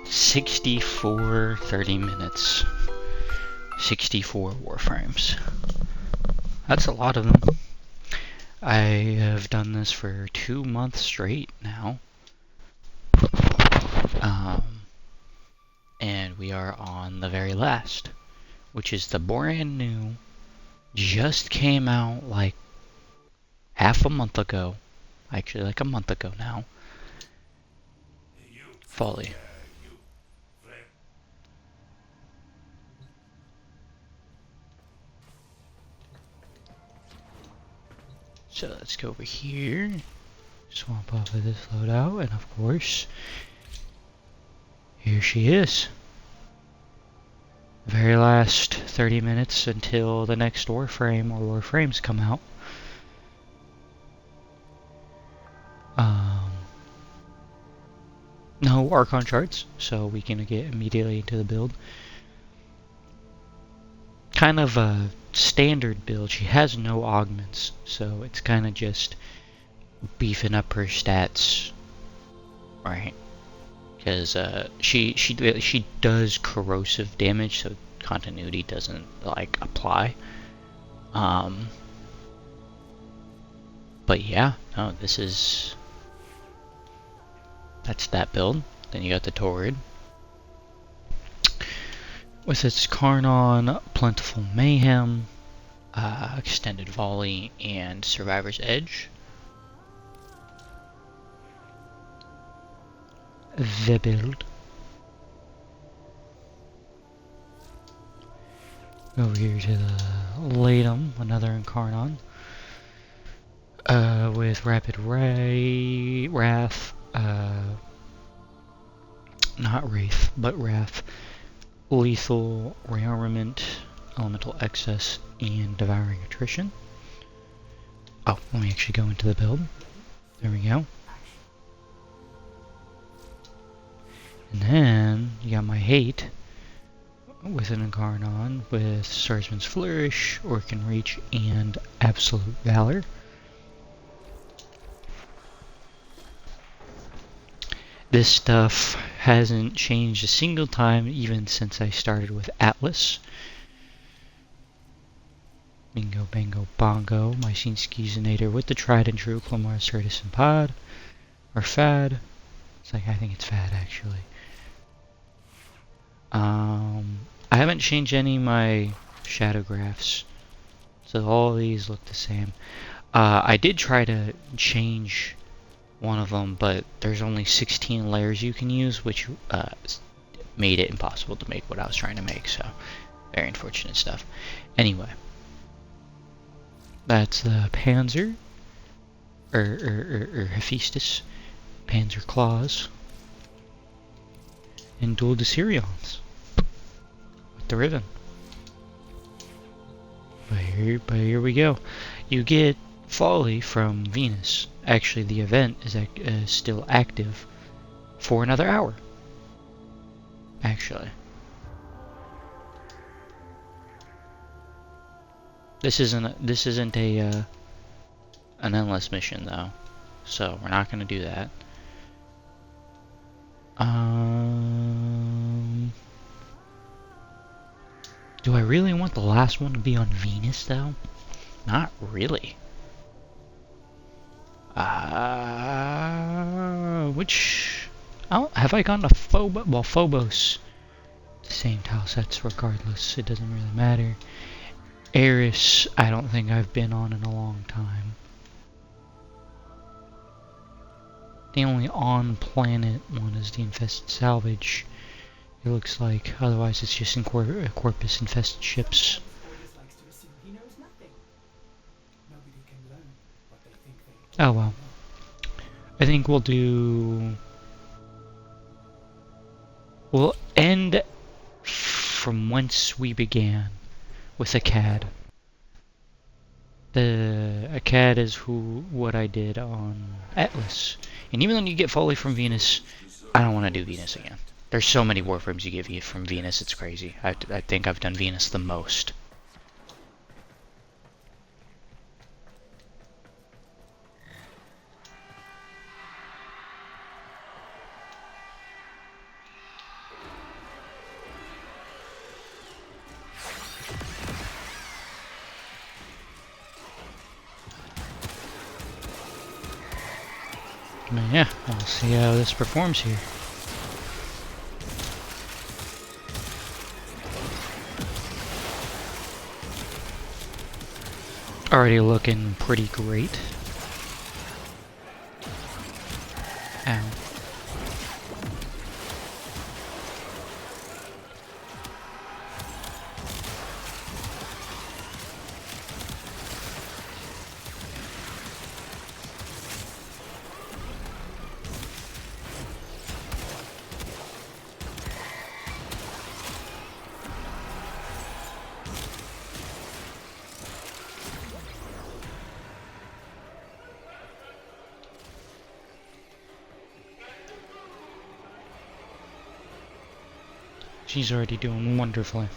64 30 minutes. 64 Warframes. That's a lot of them. I have done this for 2 months straight now. And we are on the very last, which is the brand new, just came out like half a month ago. Actually, like a month ago now. Follie. So let's go over here, swap off of this loadout, and of course, here she is. The very last 30 minutes until the next Warframe or Warframes come out. No Archon charts, so we can get immediately into the build. Kind of a standard build. She has no augments, so it's kind of just beefing up her stats, right? Because she does corrosive damage, so continuity doesn't like apply. But yeah, no, that's that build. Then you got the Torrid with its Karnon, Plentiful Mayhem, Extended Volley, and Survivor's Edge. The build. Over here to the Latum, another Incarnon. With Rapid Wrath, not Wraith, but Wrath, Lethal Rearmament, Elemental Excess, and Devouring Attrition. Oh, let me actually go into the build. There we go. And then you got my Hate with an Incarnon with Swordsman's Flourish, Orcan Reach, and Absolute Valor. This stuff hasn't changed a single time even since I started with Atlas. Bingo, bango, bongo. Mycene Skeezinator with the tried and true Clomar, Certus, and Pod. Or Fad. It's like, I think it's Fad actually. I haven't changed any of my shadow graphs, so all these look the same. I did try to change one of them, but there's only 16 layers you can use, which made it impossible to make what I was trying to make, so very unfortunate stuff. Anyway, that's the Panzer, or Hephaestus, Panzer Claws, and Dual Desirions with the ribbon. But here we go. You get Follie from Venus. Actually, the event is still active for another hour. Actually, this isn't a an endless mission though, so we're not gonna do that. Do I really want the last one to be on Venus though? Not really. Which... Oh, have I gone to Phobos? Well, Phobos. The same tile sets regardless. It doesn't really matter. Eris, I don't think I've been on in a long time. The only on-planet one is the Infested Salvage. It looks like. Otherwise, it's just in Corpus-infested ships. Oh well. I think we'll end from whence we began with a CAD. A CAD is what I did on Atlas. And even though you get Follie from Venus, I don't want to do Venus again. There's so many Warframes you get from Venus, it's crazy. I think I've done Venus the most. Yeah, we'll see how this performs here. Already looking pretty great. Ow. She's already doing wonderfully.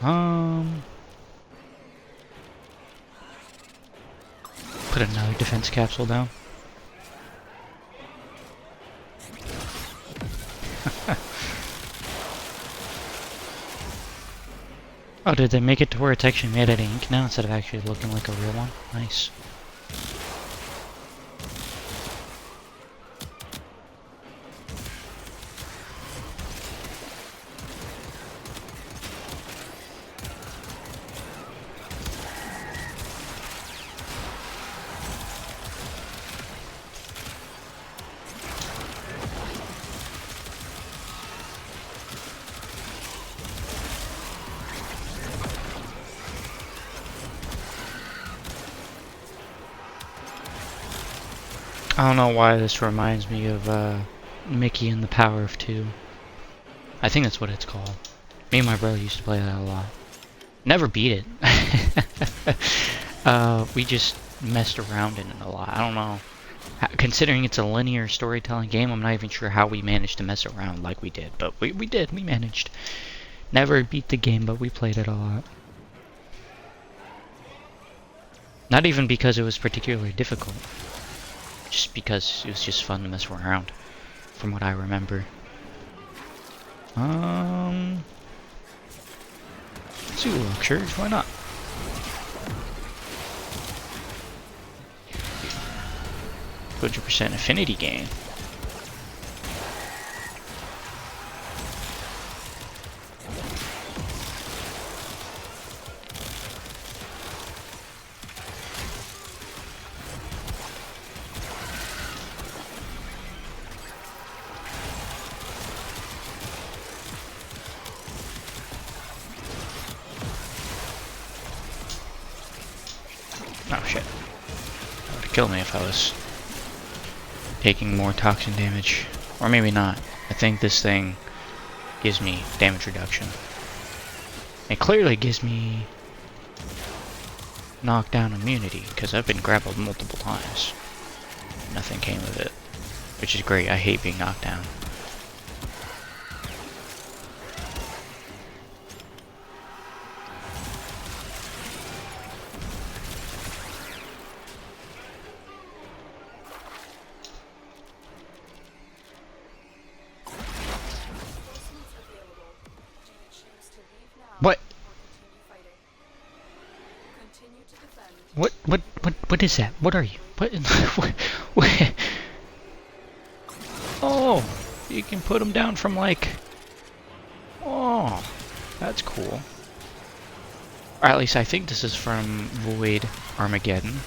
Put another defense capsule down. Oh, did they make it to where it's actually made out of ink now instead of actually looking like a real one? Nice. I don't know why this reminds me of Mickey and the Power of Two. I think that's what it's called. Me and my brother used to play that a lot. Never beat it. We just messed around in it a lot. I don't know. Considering it's a linear storytelling game, I'm not even sure how we managed to mess around like we did. But we did. We managed. Never beat the game, but we played it a lot. Not even because it was particularly difficult. Just because it was just fun to mess around, from what I remember. Zoo lectures, why not? %, affinity gain. Oh shit. That would kill me if I was taking more toxin damage. Or maybe not. I think this thing gives me damage reduction. It clearly gives me knockdown immunity, because I've been grappled multiple times. Nothing came of it. Which is great. I hate being knocked down. What? What is that? What are you? What? Oh, you can put them down from like... Oh, that's cool. Or at least I think this is from Void Armageddon.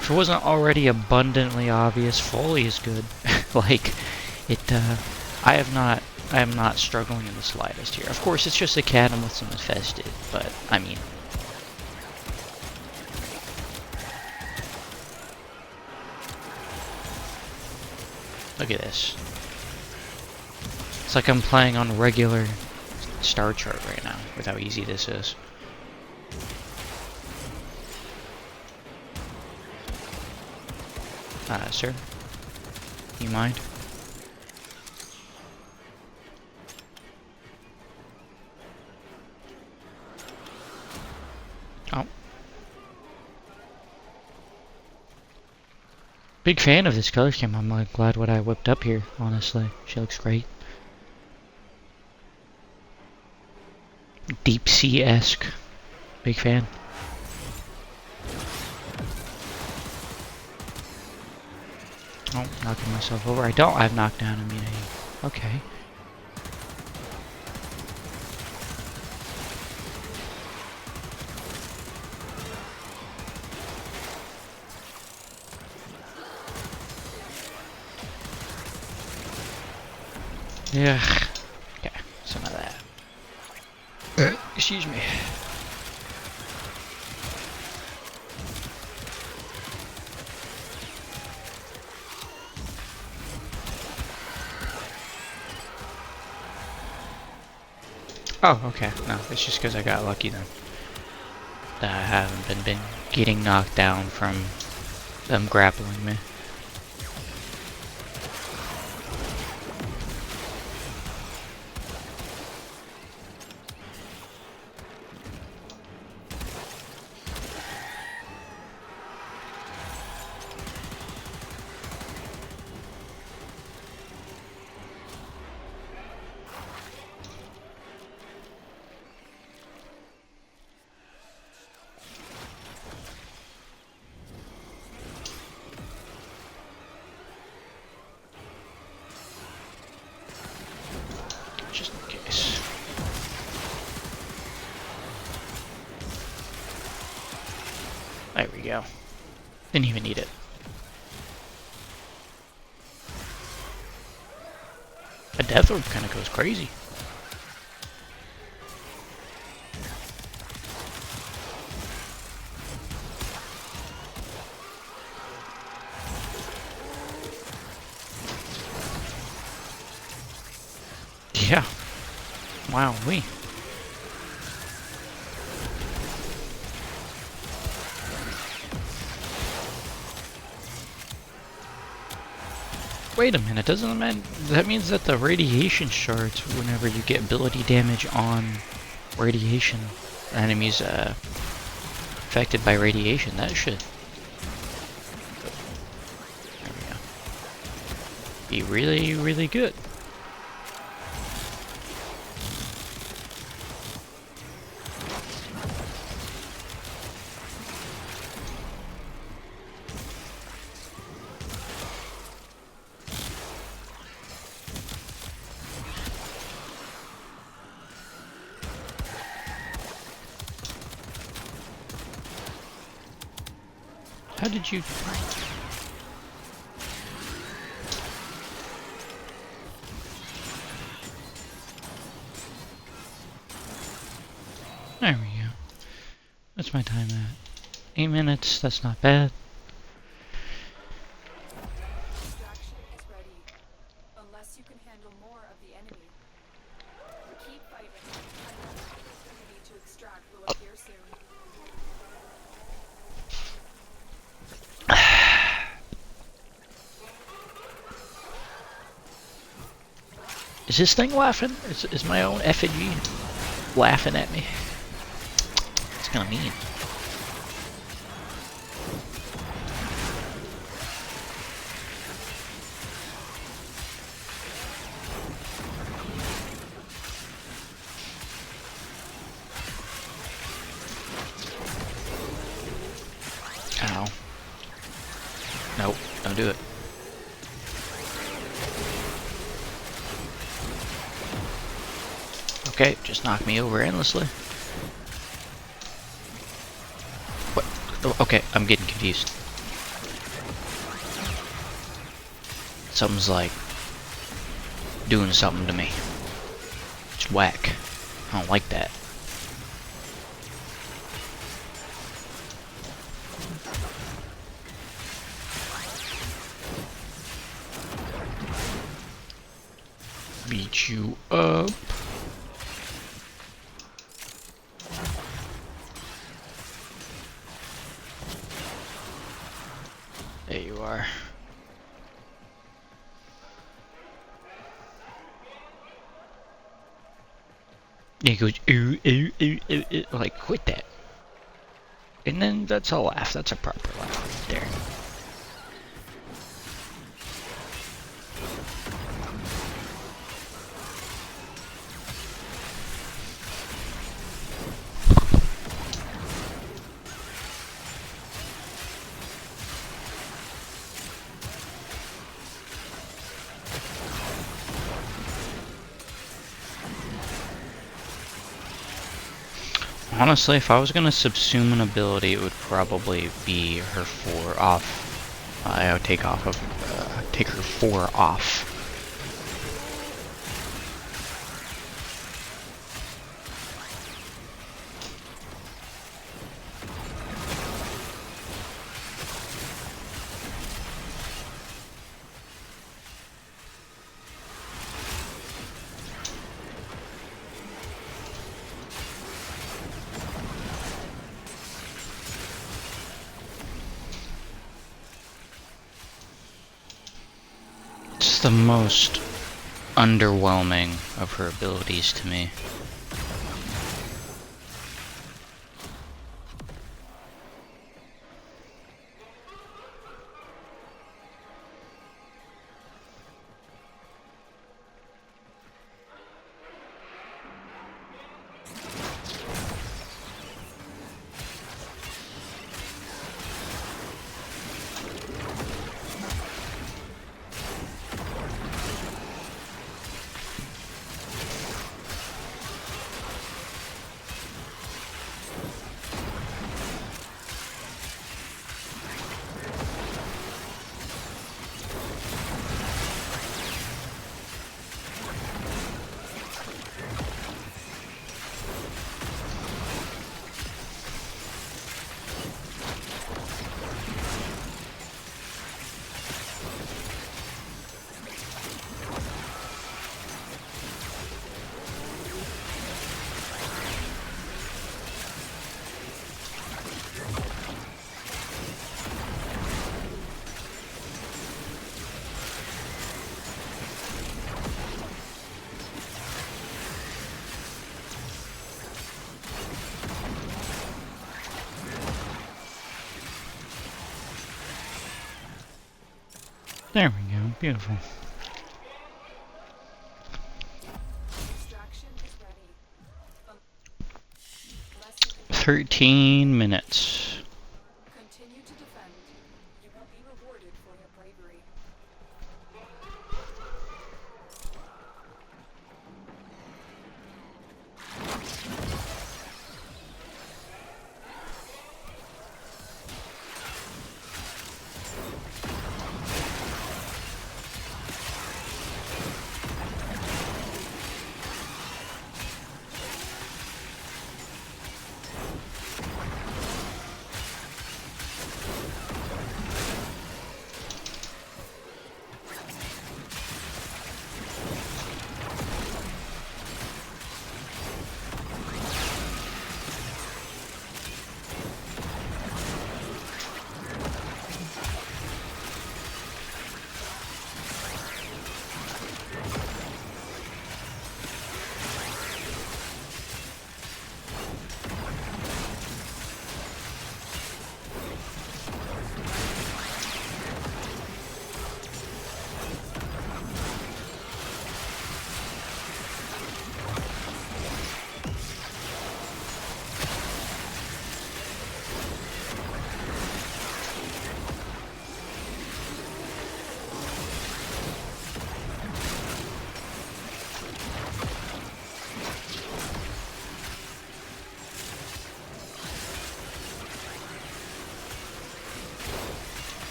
If it wasn't already abundantly obvious, Follie is good. Like, it, I am not struggling in the slightest here. Of course, it's just a Cadam with some infested, but, I mean... Look at this. It's like I'm playing on regular star chart right now, with how easy this is. Sir? You mind? Big fan of this color scheme. I'm glad what I whipped up here, honestly. She looks great. Deep sea-esque. Big fan. Oh, knocking myself over. I don't have knockdown immunity. Okay. Yeah. Okay, some of that. Excuse me. Oh, okay. No, it's just because I got lucky then. That I haven't been getting knocked down from them grappling me. Just in case. There we go. Didn't even need it. A death orb kind of goes crazy. Yeah. Wow, we. Wait a minute, doesn't that means that the radiation shards, whenever you get ability damage on radiation, enemies affected by radiation, that should there we go. Be really, really good. How did you... There we go. What's my time at? 8 minutes, that's not bad. Extraction is ready. Unless you can handle more of the enemy. Keep fighting. An opportunity to extract will appear soon. Is this thing laughing? Is my own effigy laughing at me? It's kind of mean. Ow. Nope, don't do it. Okay, just knock me over endlessly. What? Oh, okay, I'm getting confused. Something's like doing something to me. It's whack. I don't like that. Beat you up. There you are. Yeah, he goes, ooh, ooh, ooh, ooh, ooh, like, quit that. And then that's a laugh. That's a proper laugh right there. Honestly, if I was gonna subsume an ability, it would probably be her 4 off. I would take her 4 off. It's the most underwhelming of her abilities to me. There we go, beautiful. Extraction is ready. Unless you can 13 minutes. continue to defend, you will be rewarded for your bravery.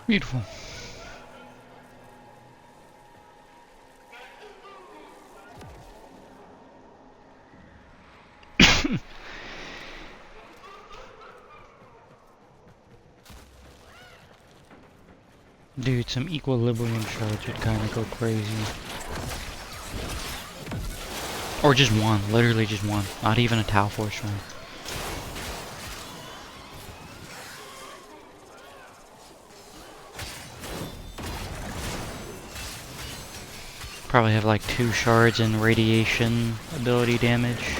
Beautiful. Dude, some equilibrium shards would kind of go crazy. Or just one, literally just one. Not even a Tau Force one. Probably have like 2 shards and radiation ability damage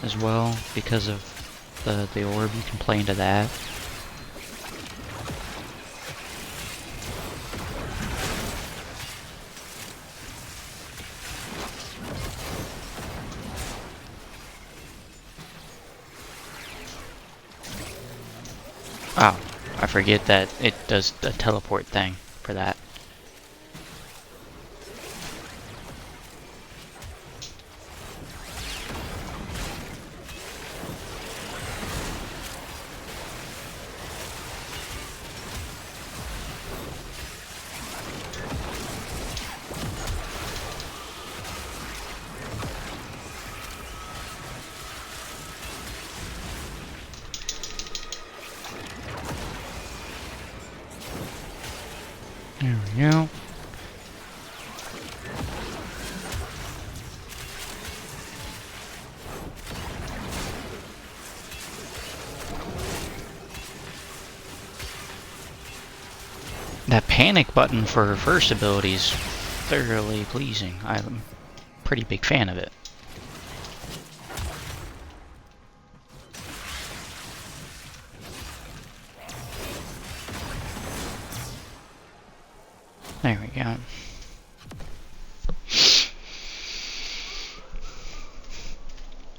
as well because of the orb. You can play into that. Oh, I forget that it does the teleport thing for that. There we go. That panic button for her first ability is thoroughly pleasing. I'm a pretty big fan of it. There we go.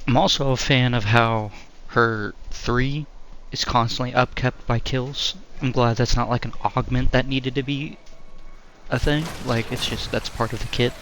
I'm also a fan of how her 3 is constantly upkept by kills. I'm glad that's not like an augment that needed to be a thing. Like, it's just, that's part of the kit.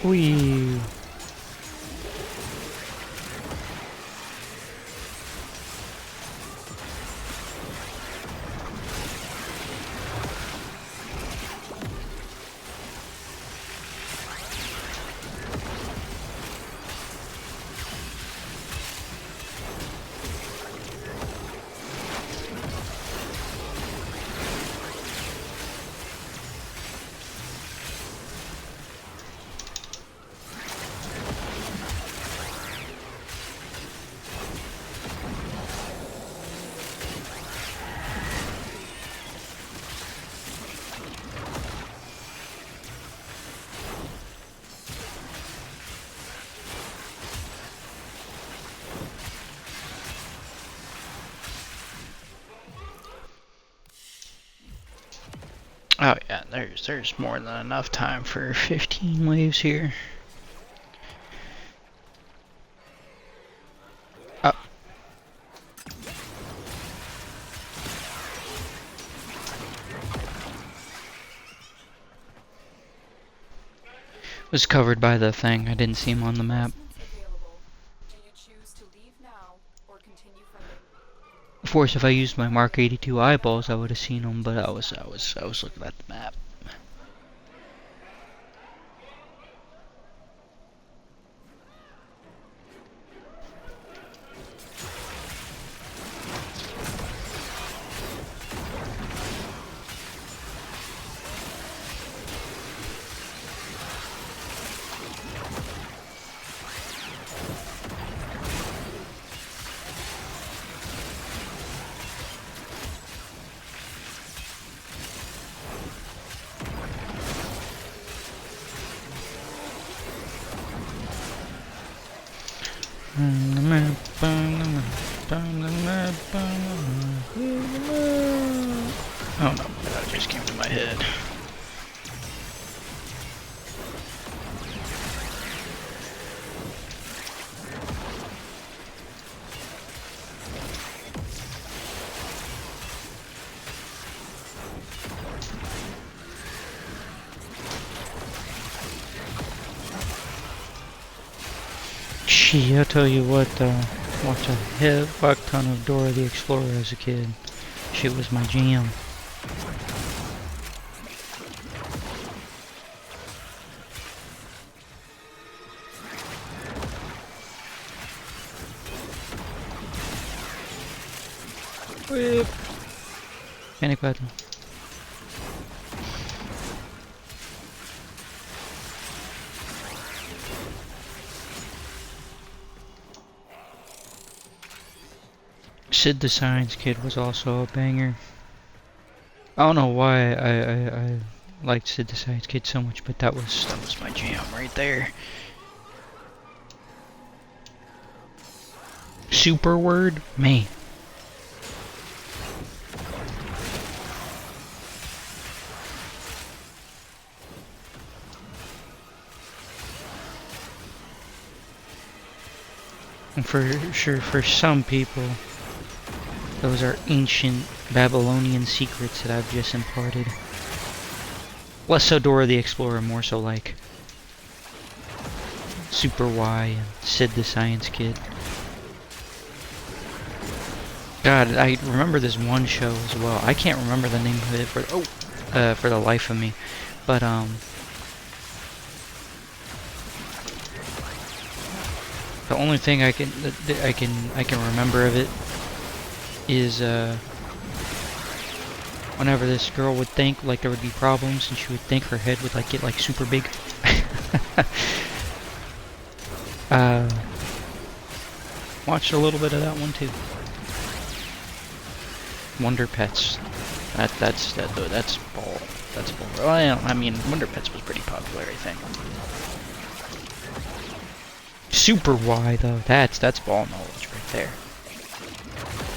Whee! Oh yeah, there's more than enough time for 15 waves here. Oh. Was covered by the thing. I didn't see him on the map. Available. Do you choose to leave now or continue fighting? Of course, if I used my Mark 82 eyeballs, I would have seen him. But I was looking at the map. Oh no, that just came to my head. Gee, I'll tell you what, watched a fuck ton of Dora the Explorer as a kid. She was my jam. Whip. Panic button. Sid the Science Kid was also a banger. I don't know why I liked Sid the Science Kid so much, but that was my jam right there. Super word, man. And for sure, for some people, those are ancient Babylonian secrets that I've just imparted. Less so Dora the Explorer, more so like Super Y and Sid the Science Kid. God, I remember this one show as well. I can't remember the name of it for the life of me, but the only thing I can remember of it is whenever this girl would think like there would be problems, and she would think her head would like get like super big. Watched a little bit of that one too. Wonder Pets. That's ball. That's ball. Well, I mean, Wonder Pets was pretty popular, I think. Super Y though. That's ball knowledge right there.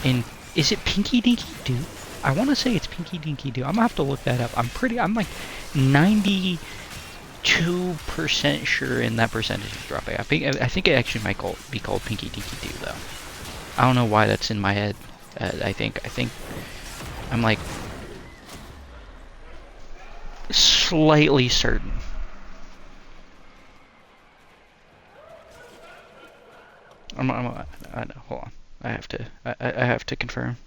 And is it Pinky Dinky Doo? I want to say it's Pinky Dinky Doo. I'm gonna have to look that up. I'm like 92% sure, and that percentage is dropping. I think it actually might be called Pinky Dinky Doo though. I don't know why that's in my head. I think I'm like slightly certain. I know. Hold on. I have to confirm.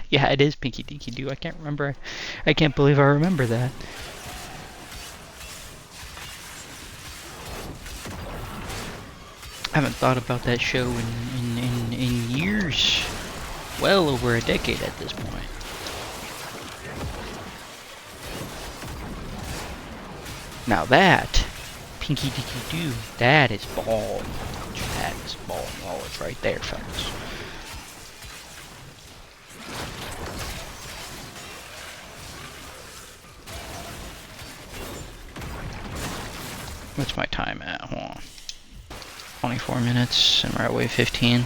Yeah, it is Pinky Dinky Doo. I can't remember. I can't believe I remember that. I haven't thought about that show in years. Well over a decade at this point. Now that, Pinky Dinky Doo, that is ball knowledge. That is ball knowledge right there, fellas. What's my time at? Hold on. 24 minutes, and we're at wave 15.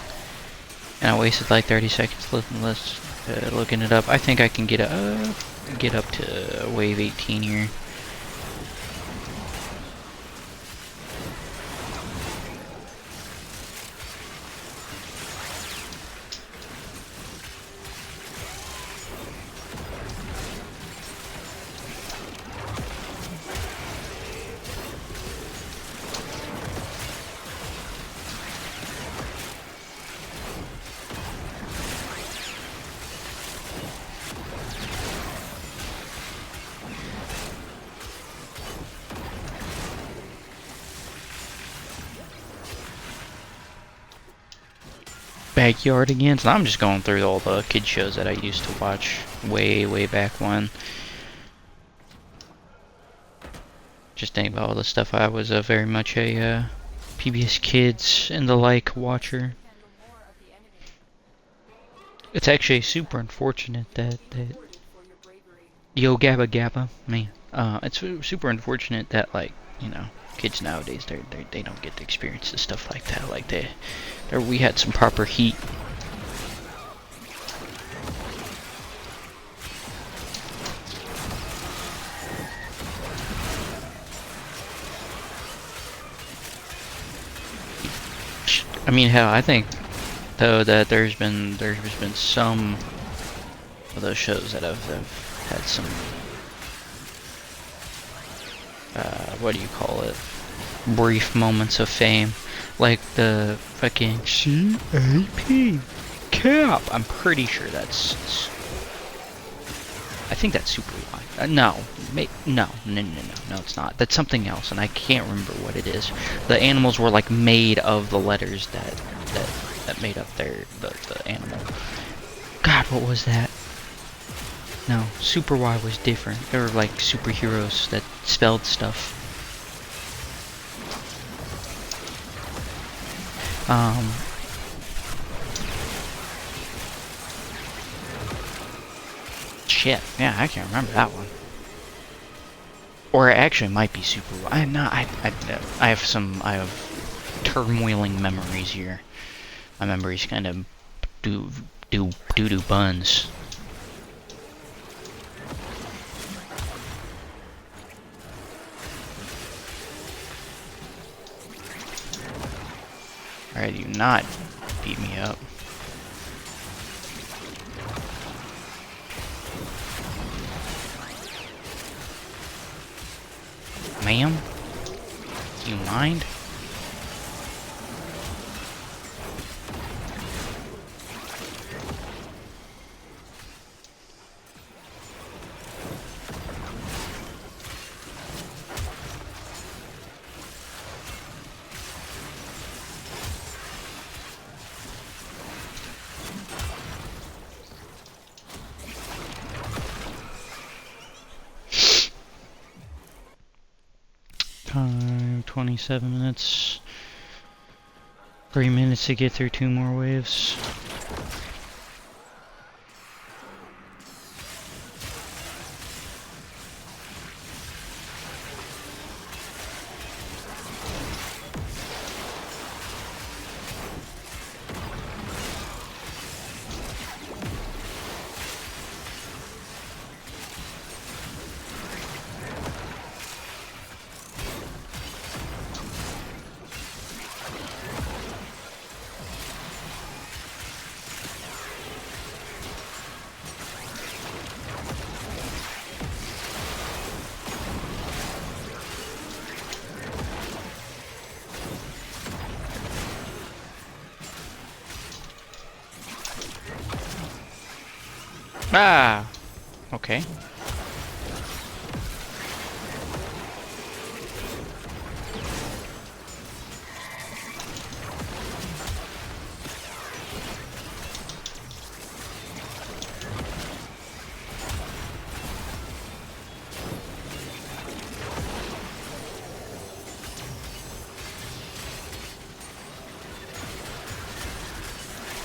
And I wasted like 30 seconds looking it up. I think I can get up to wave 18 here. Backyard again. So I'm just going through all the kid shows that I used to watch way back when. Just think about all the stuff. I was very much a PBS Kids and the like watcher. It's actually super unfortunate that Yo Gabba Gabba, man. It's super unfortunate that, like, you know, kids nowadays they don't get to experience the stuff like that. Like we had some proper heat. I mean, hell, I think though that there's been some of those shows that have had some what do you call it? Brief moments of fame, like the fucking CAP. I'm pretty sure that's I think that's super wide. No, it's not. That's something else, and I can't remember what it is. The animals were like made of the letters that made up the animal. God, what was that? No, Super Y was different. They were like superheroes that spelled stuff. Shit. Yeah, I can't remember that one. Or it actually might be Super Y. I'm not. I have turmoiling memories here. My memories kind of do buns. Alright, you not beat me up. Ma'am? Do you mind? Time 27 minutes. 3 minutes to get through 2 more waves. Ah! Okay.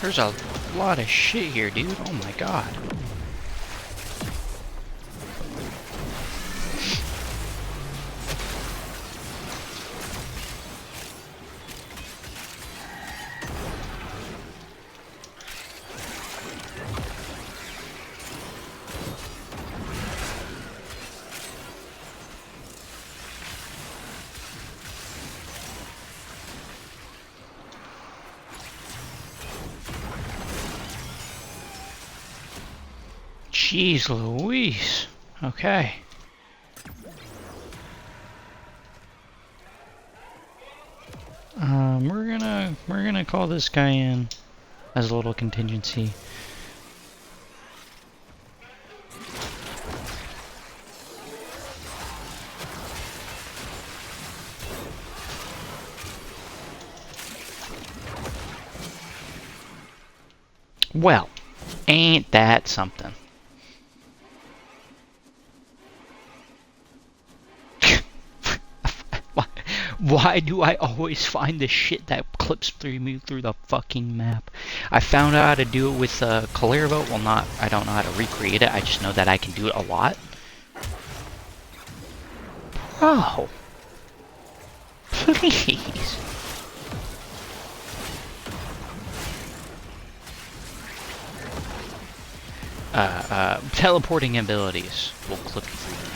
There's a lot of shit here, dude. Oh my god. Jeez Louise. Okay. We're gonna call this guy in as a little contingency. Well, ain't that something? Why do I always find the shit that clips through me through the fucking map? I found out how to do it with Calervo. Well, I don't know how to recreate it. I just know that I can do it a lot. Bro. Please. Teleporting abilities will clip you through the map.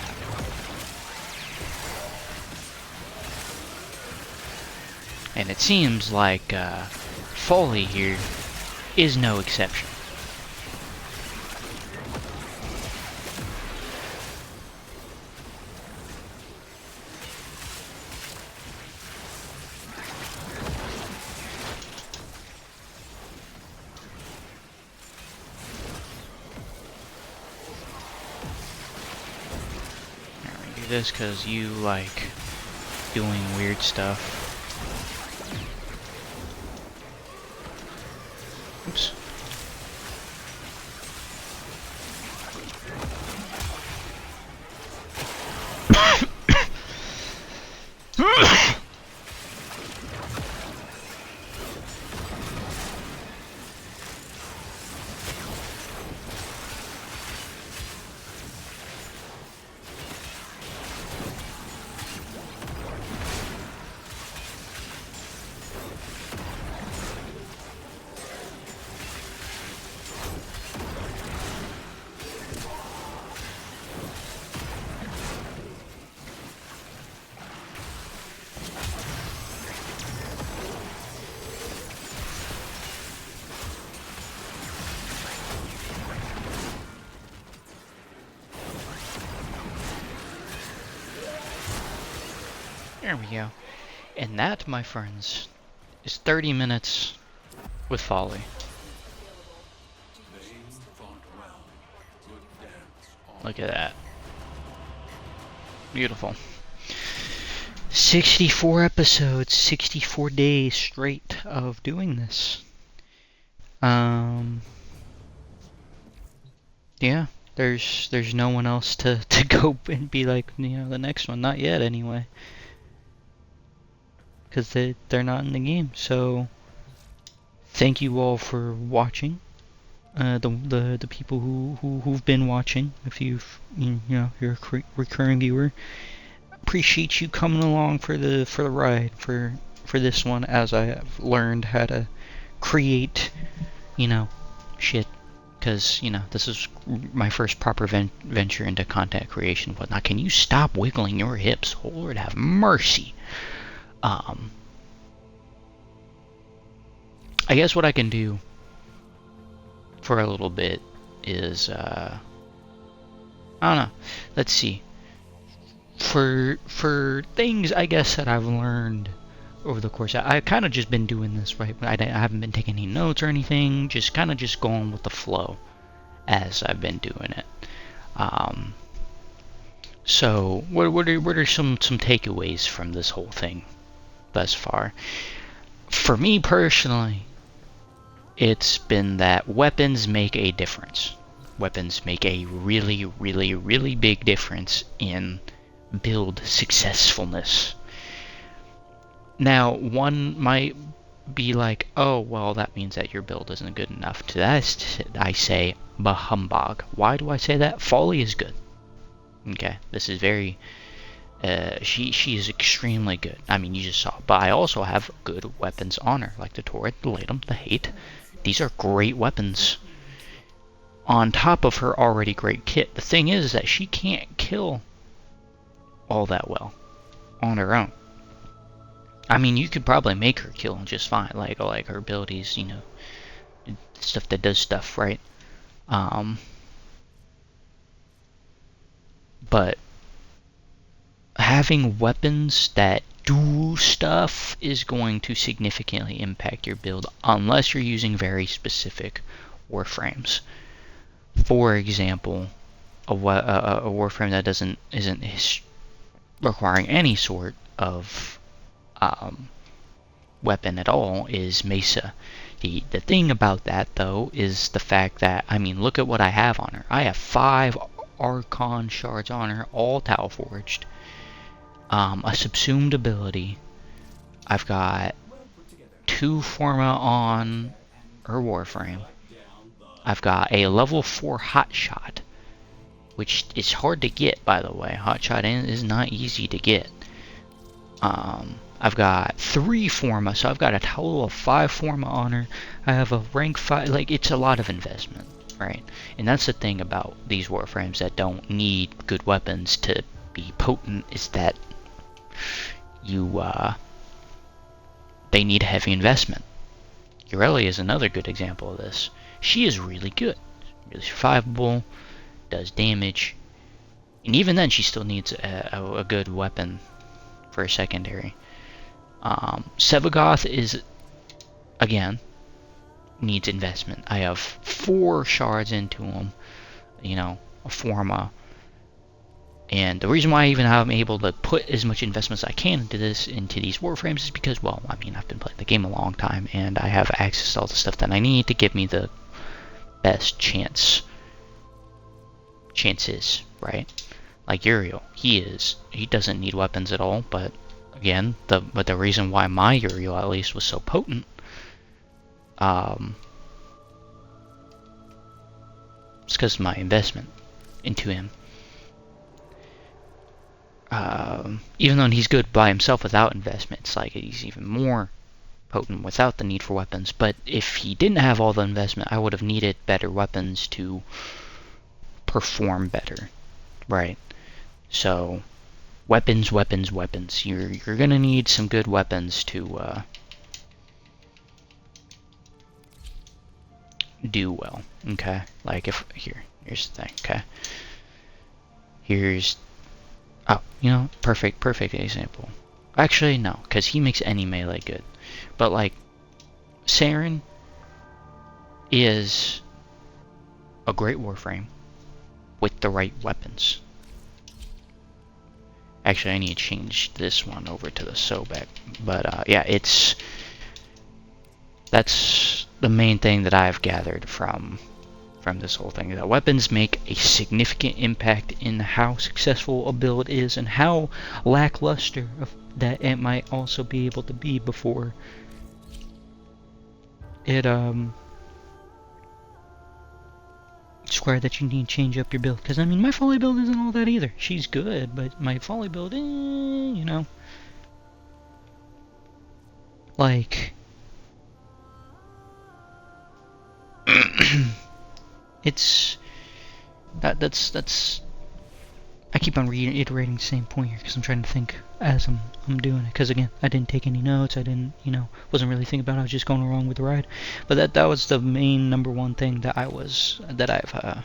And it seems like Follie here is no exception. this because you like doing weird stuff. Oops. There we go. And that, my friends, is 30 minutes with Follie. Look at that. Beautiful. 64 episodes, 64 days straight of doing this. Yeah, there's no one else to go and be like, you know, the next one. Not yet, anyway. Because they're not in the game. So, thank you all for watching. The people who've been watching. If you've, you know, you're a recurring viewer, appreciate you coming along for the ride for this one, as I have learned how to create, you know, shit. Because, you know, this is my first proper venture into content creation and whatnot. Can you stop wiggling your hips? Oh, Lord have mercy. I guess what I can do for a little bit is, I don't know. Let's see. For things, I guess, that I've learned over the course, I've kind of just been doing this, right? I haven't been taking any notes or anything. Just kind of just going with the flow as I've been doing it. So what are some takeaways from this whole thing thus far? For me personally, it's been that weapons make a difference. Weapons make a really, really, really big difference in build successfulness. Now, one might be like, oh, well, that means that your build isn't good enough. To that, I say, bah humbug. Why do I say that? Follie is good. Okay, this is very... she is extremely good. I mean, you just saw. But I also have good weapons on her, like the Torrid, the Latum, the Hate. These are great weapons on top of her already great kit. The thing is that she can't kill all that well on her own. I mean, you could probably make her kill just fine, like her abilities, you know, stuff that does stuff, right? But having weapons that do stuff is going to significantly impact your build, unless you're using very specific Warframes. For example, a Warframe that isn't requiring any sort of weapon at all is Mesa. The thing about that, though, is the fact that, I mean, look at what I have on her. I have 5 Archon shards on her, all Tau Forged. A subsumed ability. I've got 2 Forma on her Warframe. I've got a level 4 Hotshot, which is hard to get, by the way. Hotshot is not easy to get. I've got 3 Forma, so I've got a total of 5 Forma on her. I have a rank 5, like, it's a lot of investment, right? And that's the thing about these Warframes that don't need good weapons to be potent, is that they need a heavy investment. Aurelia is another good example of this. She is really good, really survivable, does damage, and even then she still needs a good weapon for a secondary. Sevagoth is, again, needs investment. I have 4 shards into him, you know, a Forma, And the reason why even I'm able to put as much investment as I can into these Warframes is because, well, I mean, I've been playing the game a long time, and I have access to all the stuff that I need to give me the best chances, right? Like Uriel, he doesn't need weapons at all, but again, the reason why my Uriel at least was so potent, it's because of my investment into him. Even though he's good by himself without investment, it's like he's even more potent without the need for weapons. But if he didn't have all the investment, I would have needed better weapons to perform better, right? So, weapons. You're gonna need some good weapons to do well. Okay, like here's the thing. Okay, here's perfect example. Actually, no, because he makes any melee good. But like, Saren is a great Warframe with the right weapons. Actually, I need to change this one over to the Sobek. But yeah, that's the main thing that I've gathered from this whole thing. That weapons make a significant impact in how successful a build is and how lackluster that it might also be able to be before it square that you need to change up your build. Because I mean, my Follie build isn't all that either. She's good, but my Follie build, you know, like it's that's I keep on reiterating the same point here because I'm trying to think as I'm doing it. Because again, I didn't take any notes. I didn't, wasn't really thinking about it. I was just going along with the ride. But that was the main number one thing that I've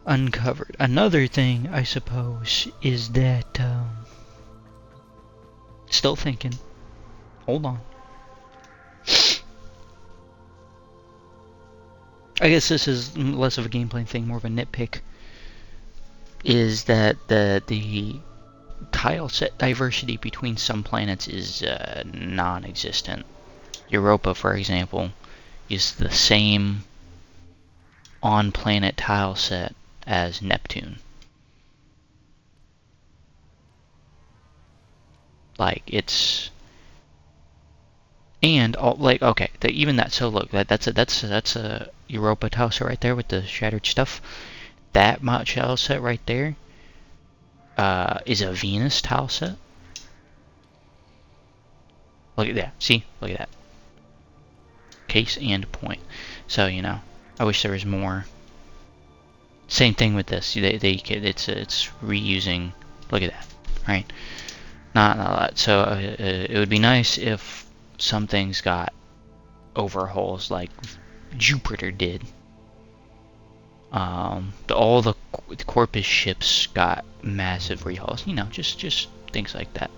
uncovered. Another thing, I suppose, is that still thinking. Hold on. I guess this is less of a gameplay thing, more of a nitpick. Is that the tile set diversity between some planets is non-existent. Europa, for example, is the same on-planet tile set as Neptune. Like it's and all, like okay, even that. So look, that's a Europa tile set right there with the shattered stuff. That tile set right there is a Venus tile set. Look at that. See? Look at that. Case and point. So, I wish there was more. Same thing with this. It's reusing. Look at that. Right? Not a lot. So, it would be nice if some things got overhauls like Jupiter did. All the Corpus ships got massive rehauls. Just things like that.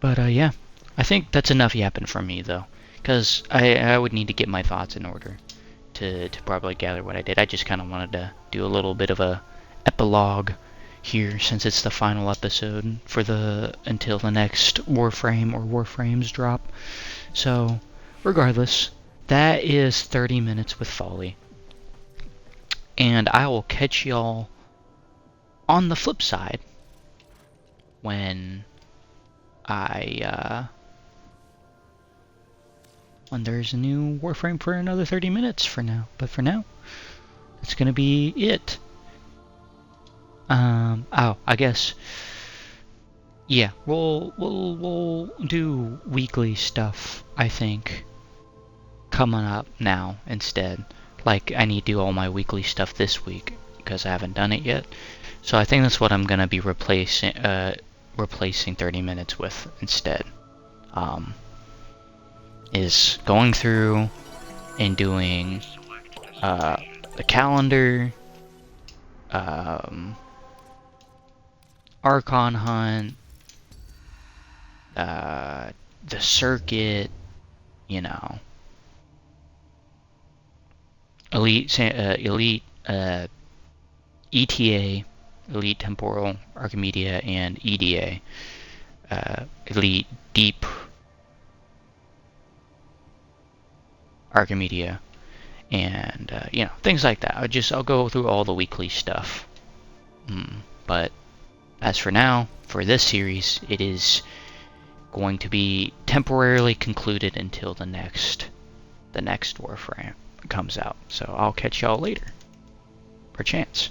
But yeah, I think that's enough yapping from me though, because I would need to get my thoughts in order to probably gather what I did. I just kind of wanted to do a little bit of a epilogue here since it's the final episode for until the next Warframe or Warframes drop. So, regardless, that is 30 minutes with Follie. And I will catch y'all on the flip side when when there's a new Warframe for another 30 minutes for now. But for now, that's gonna be it. I guess. Yeah, we'll do weekly stuff, I think, coming up now instead. Like, I need to do all my weekly stuff this week because I haven't done it yet. So I think that's what I'm gonna be replacing 30 minutes with instead. Is going through and doing the calendar, Archon hunt, the circuit, elite ETA, Elite Temporal Archimedia, and EDA, Elite Deep Archimedia, and things like that. I'll go through all the weekly stuff. But as for now, for this series, it is going to be temporarily concluded until the next Warframe comes out. So I'll catch y'all later. Perchance.